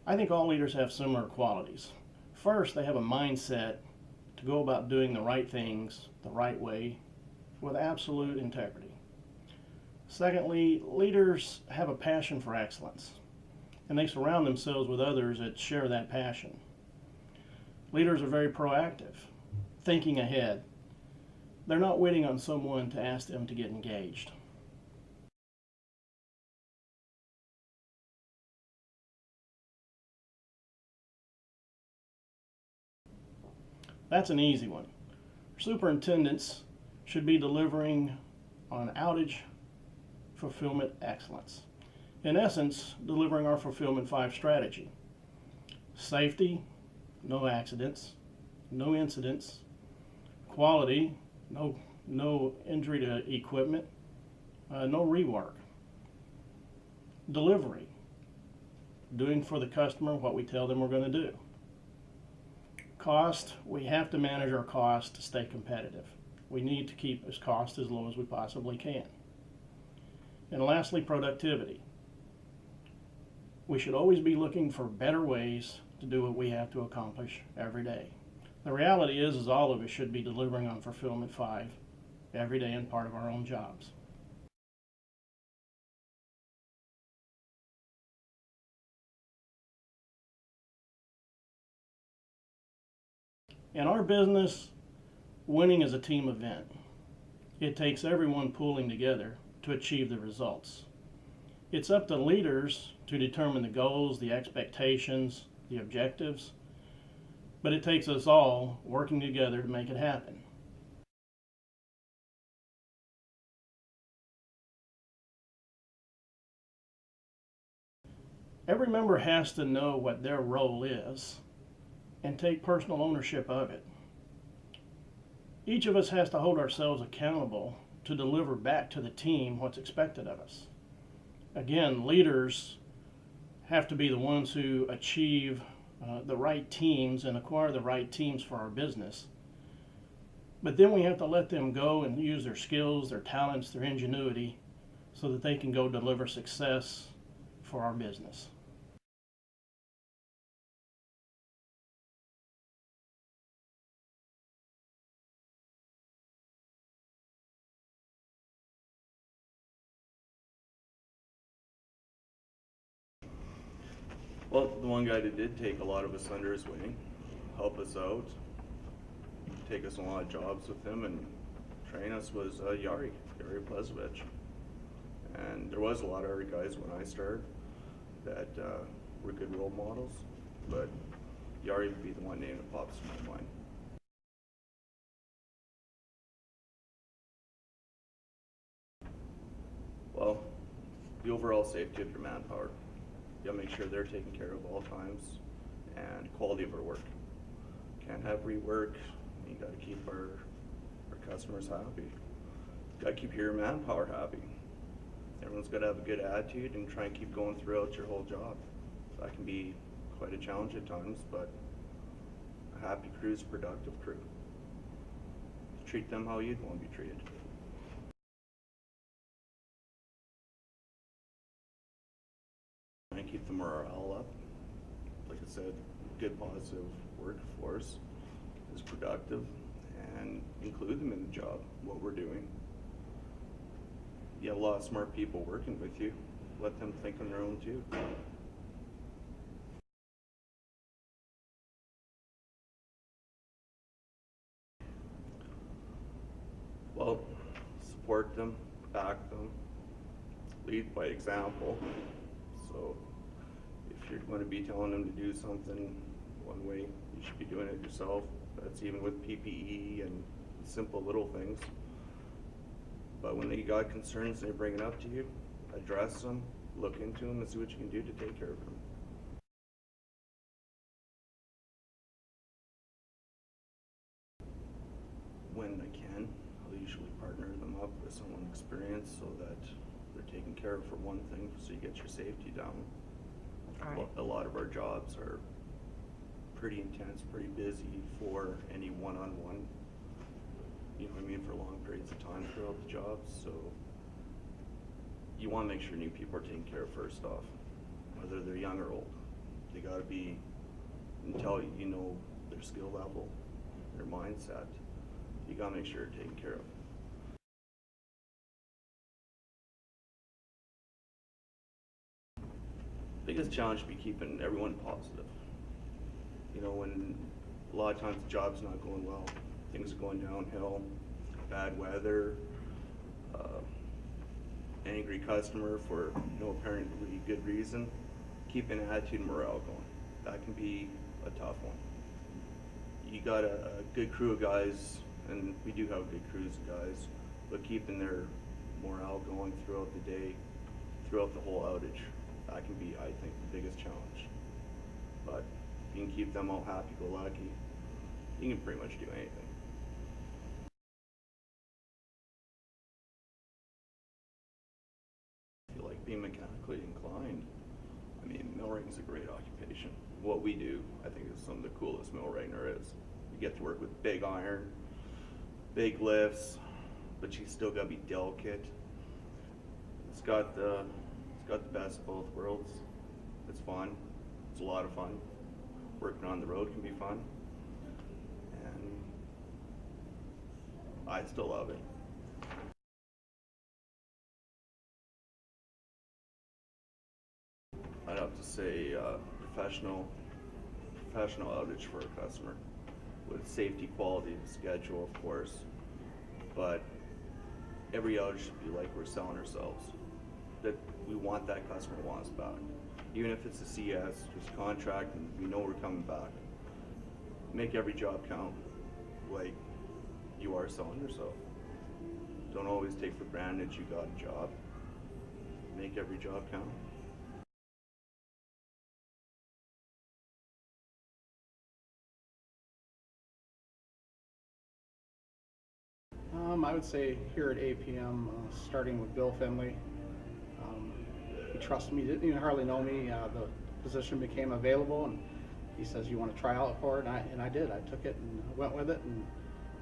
I think all leaders have similar qualities. First, they have a mindset to go about doing the right things the right way with absolute integrity. Secondly, leaders have a passion for excellence, and they surround themselves with others that share that passion. Leaders are very proactive, thinking ahead. They're not waiting on someone to ask them to get engaged. That's an easy one. Superintendents should be delivering on outage fulfillment excellence. In essence, delivering our Fulfillment 5 strategy. Safety, no accidents, no incidents. Quality, no injury to equipment, no rework. Delivery, doing for the customer what we tell them we're going to do. Cost, we have to manage our costs to stay competitive. We need to keep this cost as low as we possibly can. And lastly, productivity. We should always be looking for better ways to do what we have to accomplish every day. The reality is all of us should be delivering on Fulfillment 5 every day and part of our own jobs. In our business, winning is a team event. It takes everyone pulling together to achieve the results. It's up to leaders to determine the goals, the expectations, the objectives, but it takes us all working together to make it happen. Every member has to know what their role is and take personal ownership of it. Each of us has to hold ourselves accountable to deliver back to the team what's expected of us. Again, leaders have to be the ones who achieve the right teams and acquire the right teams for our business. But then we have to let them go and use their skills, their talents, their ingenuity so that they can go deliver success for our business. Well, the one guy that did take a lot of us under his wing, help us out, take us on a lot of jobs with him, and train us was Yari Plezovich. And there was a lot of other guys when I started that were good role models, but Yari would be the one name that pops in my mind. Well, the overall safety of your manpower. You gotta make sure they're taken care of all times, and quality of our work. Can't have rework. You gotta keep our customers happy. You gotta keep your manpower happy. Everyone's gotta have a good attitude and try and keep going throughout your whole job. That can be quite a challenge at times, but a happy crew is a productive crew. Treat them how you'd want to be treated. And keep the morale up. Like I said, good positive workforce is productive, and include them in the job, what we're doing. You have a lot of smart people working with you. Let them think on their own too. Well, support them, back them, lead by example. So if you're going to be telling them to do something one way, you should be doing it yourself. That's even with PPE and simple little things. But when they got concerns, they bring it up to you, address them, look into them, and see what you can do to take care of them. When I can, I'll usually partner them up with someone experienced so that they're taken care of for one thing, so you get your safety down. Right. A lot of our jobs are pretty intense, pretty busy for any one-on-one, you know what I mean, for long periods of time throughout the job. So you want to make sure new people are taken care of first off, whether they're young or old. They got to be, until you know their skill level, their mindset, you got to make sure they're taken care of. Biggest challenge would be keeping everyone positive. You know, when a lot of times the job's not going well, things are going downhill, bad weather, angry customer for no apparently good reason, keeping attitude and morale going. That can be a tough one. You got a good crew of guys, and we do have good crews of guys, but keeping their morale going throughout the day, throughout the whole outage, that can be, I think, the biggest challenge. But if you can keep them all happy-go-lucky, you can pretty much do anything. If you like being mechanically inclined, I mean, millwrighting is a great occupation. What we do, I think, is some of the coolest millwrighting there is. You get to work with big iron, big lifts, but you still got to be delicate. It's got the best of both worlds. It's fun. It's a lot of fun. Working on the road can be fun. And I still love it. I'd have to say professional outage for a customer with safety, quality, schedule, of course. But every outage should be like we're selling ourselves. That we want that customer wants back. Even if it's a CS, just contract, and we know we're coming back. Make every job count like you are selling yourself. Don't always take for granted you got a job. Make every job count. I would say here at APM, starting with Bill Finley. He trusted me, didn't even hardly know me. The position became available, and he says, "You want to try out for it?" And I did. I took it and went with it.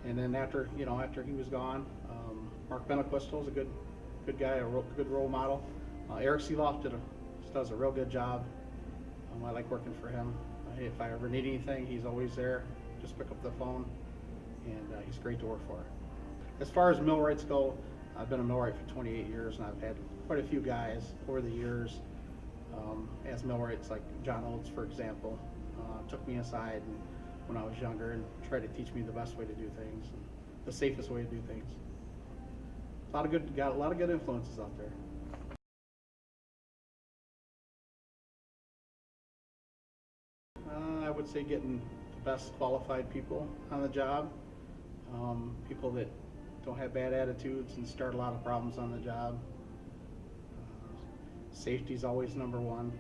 And then after he was gone, Mark Benacquistel is a good guy, a good role model. Eric Seeloff does a real good job. I like working for him. If I ever need anything, he's always there. Just pick up the phone, and he's great to work for. As far as millwrights go, I've been a millwright for 28 years, and I've had quite a few guys over the years as millwrights, like John Oates, for example, took me aside when I was younger and tried to teach me the best way to do things, and the safest way to do things. Got a lot of good influences out there. I would say getting the best qualified people on the job, people that don't have bad attitudes and start a lot of problems on the job. Safety is always number one.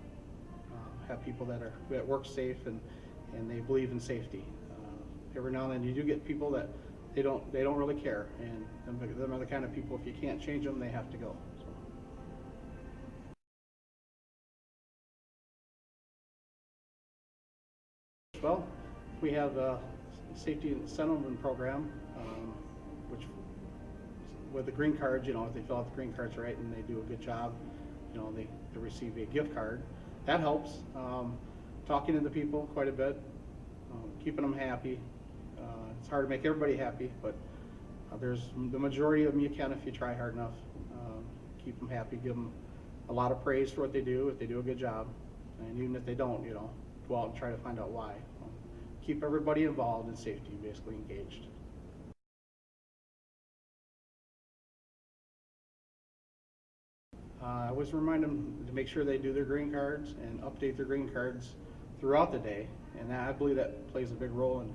Have people that work safe and they believe in safety. Every now and then you do get people that they don't really care, and them are the kind of people, if you can't change them, they have to go. So. Well, we have a safety incentive program, which with the green cards, if they fill out the green cards right and they do a good job, they receive a gift card. That helps. Talking to the people quite a bit, keeping them happy. It's hard to make everybody happy, but there's the majority of them you can if you try hard enough. Keep them happy, give them a lot of praise for what they do if they do a good job, and even if they don't, go out and try to find out why. Keep everybody involved in safety, basically engaged. I always remind them to make sure they do their green cards and update their green cards throughout the day, and I believe that plays a big role in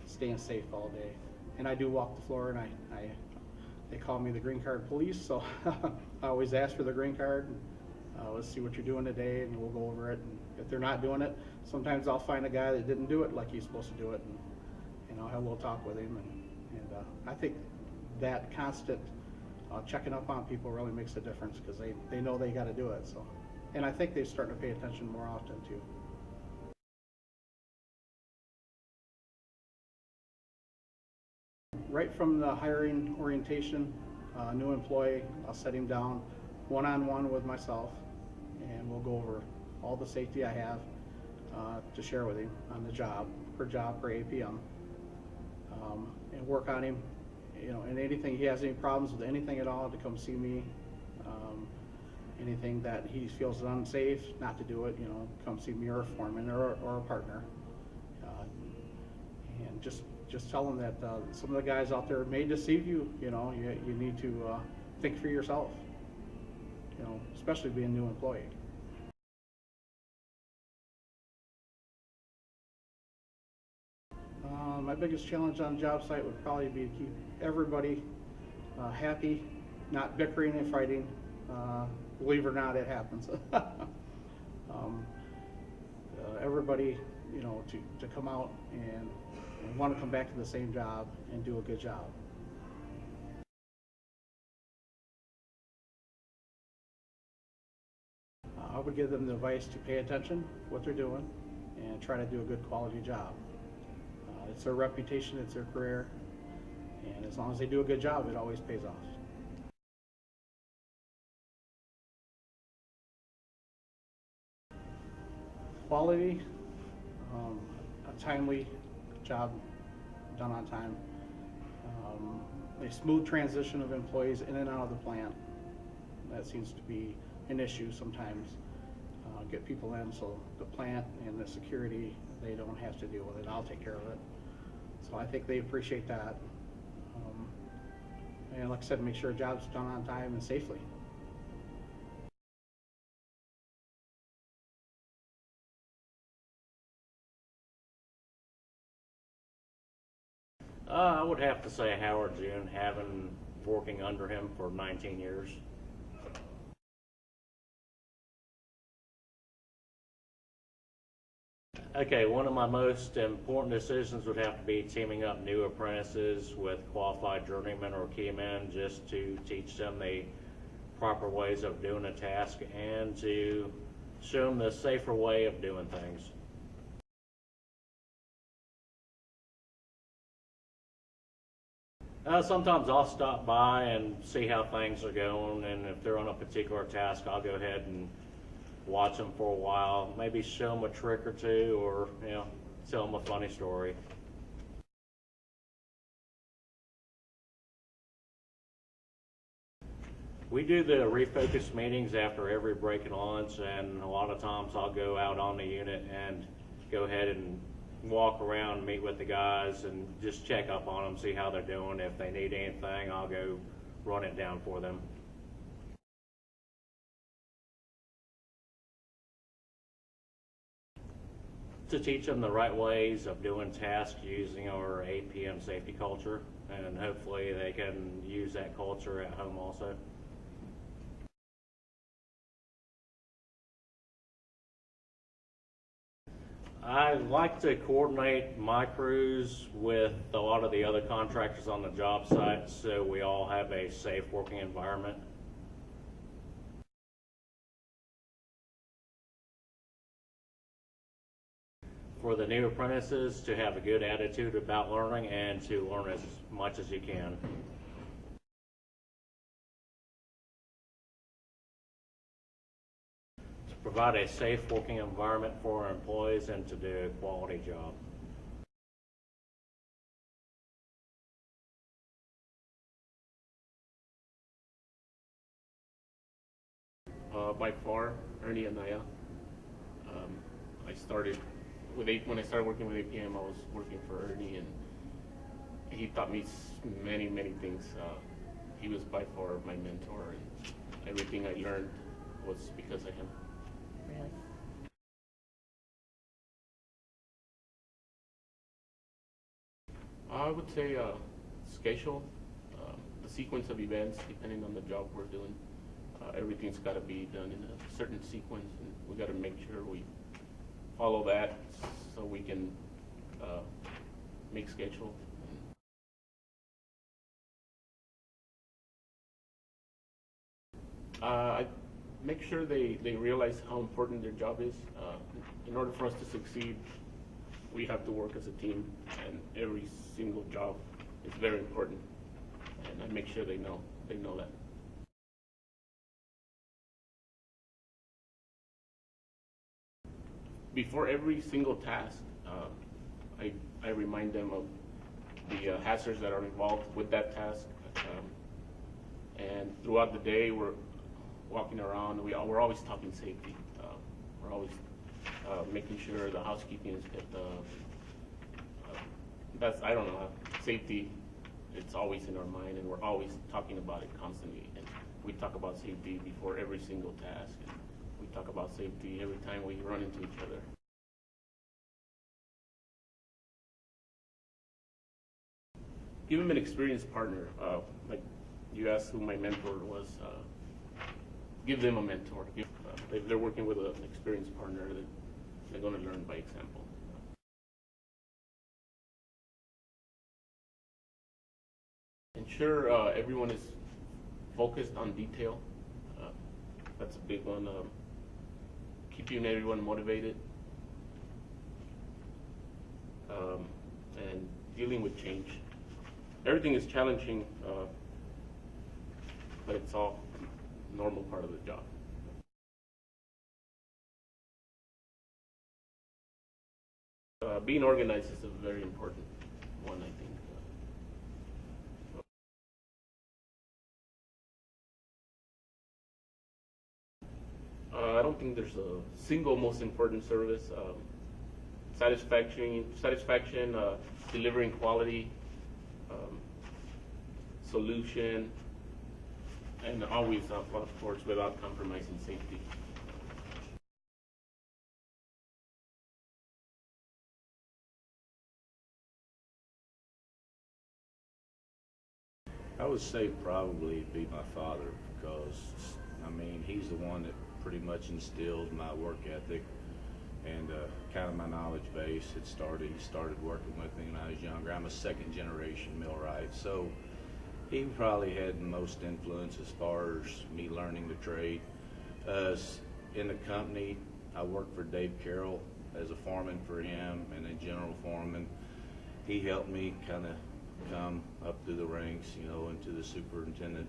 staying safe all day. And I do walk the floor, and they call me the green card police, so I always ask for the green card. Let's see what you're doing today, and we'll go over it. And if they're not doing it, sometimes I'll find a guy that didn't do it like he's supposed to do it, and I'll have a little talk with him. And I think that constant checking up on people really makes a difference, because they know they got to do it. So, and I think they're starting to pay attention more often too. Right from the hiring orientation, new employee, I'll set him down one-on-one with myself, and we'll go over all the safety I have, to share with him on the job, per APM, and work on him. You know, and anything he has any problems with anything at all, to come see me. Anything that he feels unsafe, not to do it. You know, come see me or a foreman or a partner, and just tell them that some of the guys out there may deceive you. You know, you need to think for yourself. You know, especially being a new employee. My biggest challenge on the job site would probably be to keep everybody happy, not bickering and fighting. Believe it or not, it happens. Everybody, you know, to come out and want to come back to the same job and do a good job. I would give them the advice to pay attention to what they're doing and try to do a good quality job. It's their reputation, it's their career, and as long as they do a good job, it always pays off. Quality, a timely job done on time, a smooth transition of employees in and out of the plant. That seems to be an issue sometimes. Get people in so the plant and the security, they don't have to deal with it. I'll take care of it. So I think they appreciate that. And like I said, make sure a job's done on time and safely. I would have to say Howard June, having working under him for 19 years. Okay, one of my most important decisions would have to be teaming up new apprentices with qualified journeymen or keymen, just to teach them the proper ways of doing a task and to show them the safer way of doing things. Sometimes I'll stop by and see how things are going, and if they're on a particular task, I'll go ahead and watch them for a while, maybe show them a trick or two, or tell them a funny story. We do the refocus meetings after every break and lunch, and a lot of times I'll go out on the unit and go ahead and walk around, meet with the guys, and just check up on them, see how they're doing. If they need anything, I'll go run it down for them. To teach them the right ways of doing tasks using our APM safety culture, and hopefully they can use that culture at home also. I like to coordinate my crews with a lot of the other contractors on the job site, so we all have a safe working environment. For the new apprentices, to have a good attitude about learning and to learn as much as you can. To provide a safe working environment for our employees and to do a quality job. By far, Ernie Anaya. When I started working with APM, I was working for Ernie, and he taught me many things. He was by far my mentor, and everything I learned was because of him. Really? I would say schedule, the sequence of events, depending on the job we're doing. Everything's got to be done in a certain sequence, and we got to make sure we follow that so we can make schedule. I make sure they realize how important their job is. In order for us to succeed, we have to work as a team, and every single job is very important. And I make sure they know that. before every single task, I remind them of the hazards that are involved with that task. And throughout the day, we're walking around. We're always talking safety. We're always making sure the housekeeping is kept. I don't know, safety. It's always in our mind, and we're always talking about it constantly. And we talk about safety before every single task. And we talk about safety every time we run into each other. Give them an experienced partner. Like you asked who my mentor was. Give them a mentor. If they're working with an experienced partner, they're going to learn by example. Ensure everyone is focused on detail. That's a big one. Keeping everyone motivated. And dealing with change. Everything is challenging, but it's all normal part of the job. Being organized is a very important one, I think. I don't think there's a single most important service. Satisfaction, delivering quality, solution, and always, of course, without compromising safety. I would say probably be my father, because I mean he's the one that pretty much instilled my work ethic and kind of my knowledge base. He started working with me when I was younger. I'm a second generation millwright, so he probably had the most influence as far as me learning the trade. In the company, I worked for Dave Carroll as a foreman for him and a general foreman. He helped me kind of come up through the ranks, you know, into the superintendent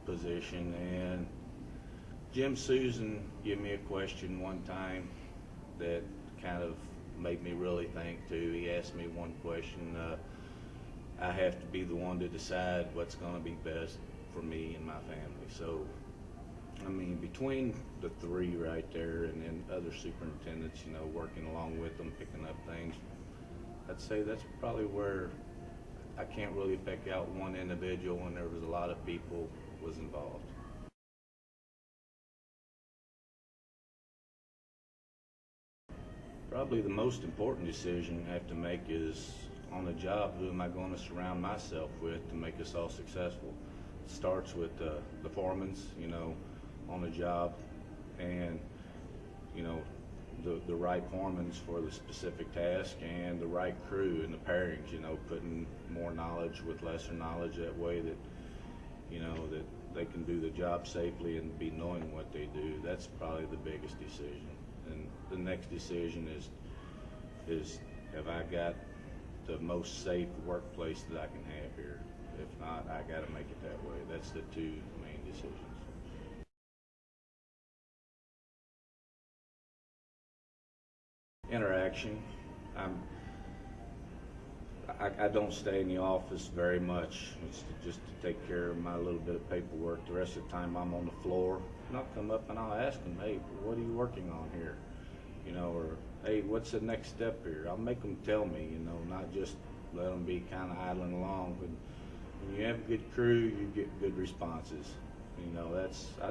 position. And Jim Susan gave me a question one time that kind of made me really think too. He asked me one question. I have to be the one to decide what's going to be best for me and my family. So, I mean, between the three right there and then other superintendents, you know, working along with them, picking up things, I'd say that's probably where I can't really pick out one individual when there was a lot of people was involved. Probably the most important decision I have to make is on the job, who am I going to surround myself with to make us all successful? It starts with the foremans, you know, on the job, and, you know, the right foremans for the specific task, and the right crew and the pairings, you know, putting more knowledge with lesser knowledge, that way that, you know, that they can do the job safely and be knowing what they do. That's probably the biggest decision. And the next decision is have I got the most safe workplace that I can have here? If not, I got to make it that way. That's the two main decisions. Interaction. I don't stay in the office very much. It's just to take care of my little bit of paperwork. The rest of the time I'm on the floor, and I'll come up and I'll ask them, hey, what are you working on here? You know, or hey, what's the next step here? I'll make them tell me, you know, not just let them be kind of idling along. But when you have a good crew, you get good responses. You know,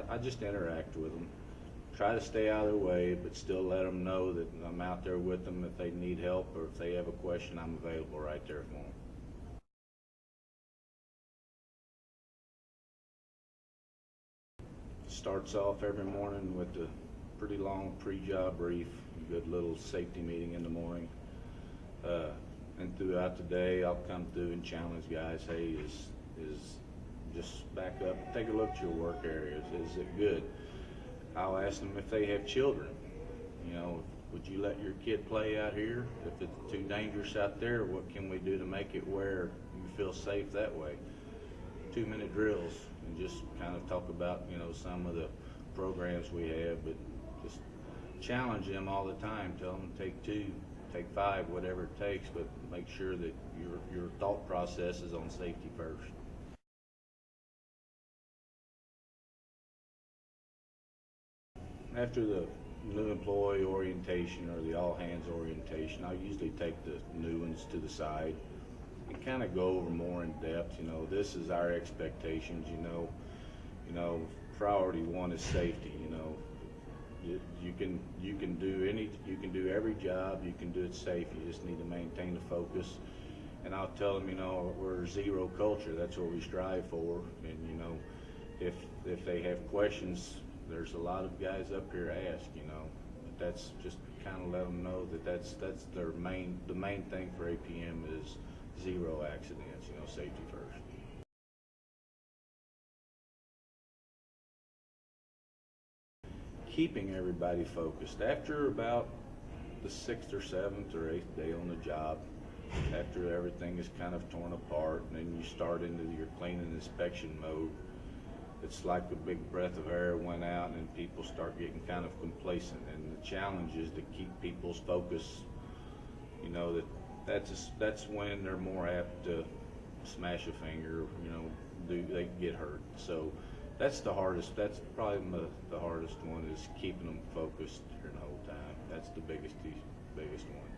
I just interact with them. Try to stay out of their way, but still let them know that I'm out there with them if they need help, or if they have a question, I'm available right there for them. Starts off every morning with a pretty long pre-job brief, a good little safety meeting in the morning. And throughout the day, I'll come through and challenge guys, hey, is just back up, take a look at your work areas. Is it good? I'll ask them if they have children. You know, would you let your kid play out here? If it's too dangerous out there, what can we do to make it where you feel safe that way? 2-minute drills, and just kind of talk about, you know, some of the programs we have, but just challenge them all the time. Tell them to take 2, take 5, whatever it takes, but make sure that your thought process is on safety first. After the new employee orientation or the all hands orientation, I usually take the new ones to the side and kind of go over more in depth. You know, this is our expectations. Priority 1 is safety. You can do every job. You can do it safe. You just need to maintain the focus. And I'll tell them, we're zero culture. That's what we strive for. And if they have questions, there's a lot of guys up here ask. But that's just kind of let them know that that's the main thing for APM is 0 accidents. Safety first. Keeping everybody focused. After about the 6th or 7th or 8th day on the job, after everything is kind of torn apart and then you start into your clean and inspection mode, it's like a big breath of air went out and people start getting kind of complacent. And the challenge is to keep people's focus. That's when they're more apt to smash a finger, they get hurt. So that's the hardest. That's probably the hardest one, is keeping them focused during the whole time. That's the biggest one.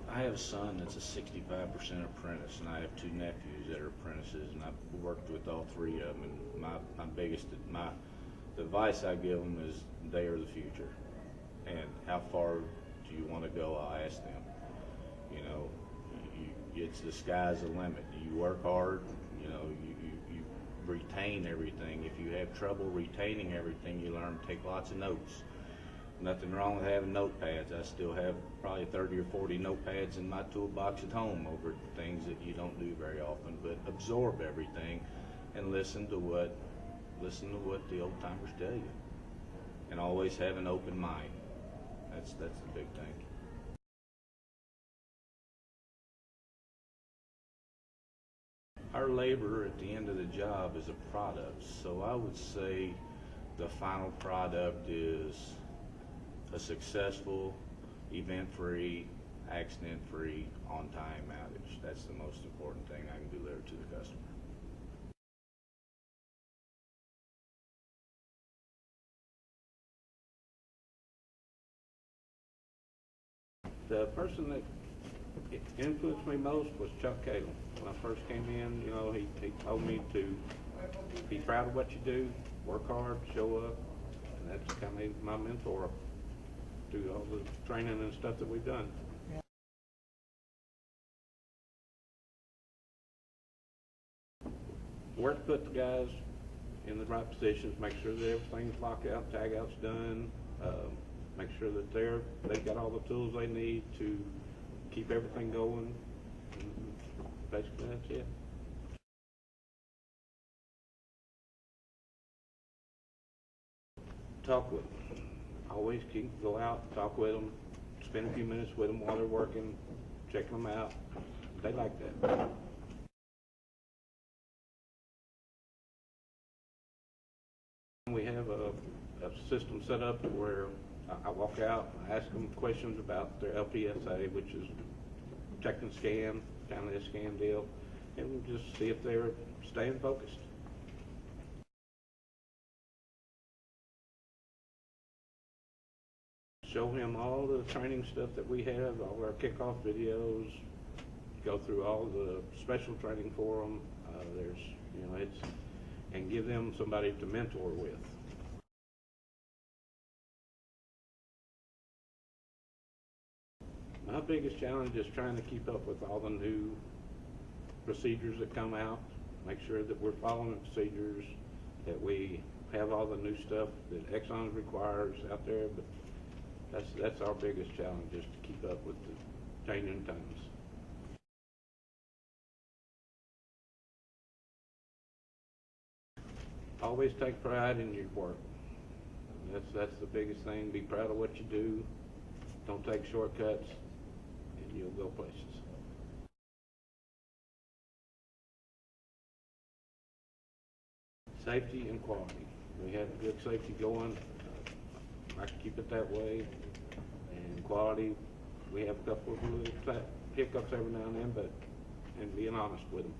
I have a son that's a 65% apprentice, and I have 2 nephews that are apprentices, and I've worked with all 3 of them. And the advice I give them is they are the future, and how far do you want to go? I'll ask them. It's the sky's the limit. You work hard. You retain everything. If you have trouble retaining everything, you learn to take lots of notes. Nothing wrong with having notepads. I still have probably 30 or 40 notepads in my toolbox at home over things that you don't do very often. But absorb everything and listen to what the old timers tell you, and always have an open mind. That's the big thing. Our labor at the end of the job is a product, so I would say the final product is a successful, event-free, accident-free, on-time outage. That's the most important thing I can deliver to the customer. The person that influenced me most was Chuck Caleb. When I first came in, he told me to be proud of what you do, work hard, show up, and that's kind of my mentor through all the training and stuff that we've done. Where to put the guys in the right positions, make sure that everything's lockout, tagout's done, make sure that they've got all the tools they need to keep everything going. Basically, that's it. Talk with them. Always go out, talk with them, spend a few minutes with them while they're working, checking them out. They like that. We have a system set up where I walk out, I ask them questions about their LPSA, which is check and scan, kind of a scan deal, and just see if they're staying focused. Show him all the training stuff that we have, all our kickoff videos, go through all the special training for them. And give them somebody to mentor with. My biggest challenge is trying to keep up with all the new procedures that come out, make sure that we're following the procedures, that we have all the new stuff that Exxon requires out there, but that's our biggest challenge, is to keep up with the changing times. Always take pride in your work. That's the biggest thing. Be proud of what you do. Don't take shortcuts, and you'll go places. Safety and quality. We have good safety going. I can keep it that way. And quality, we have a couple of little hiccups every now and then, but, and being honest with them.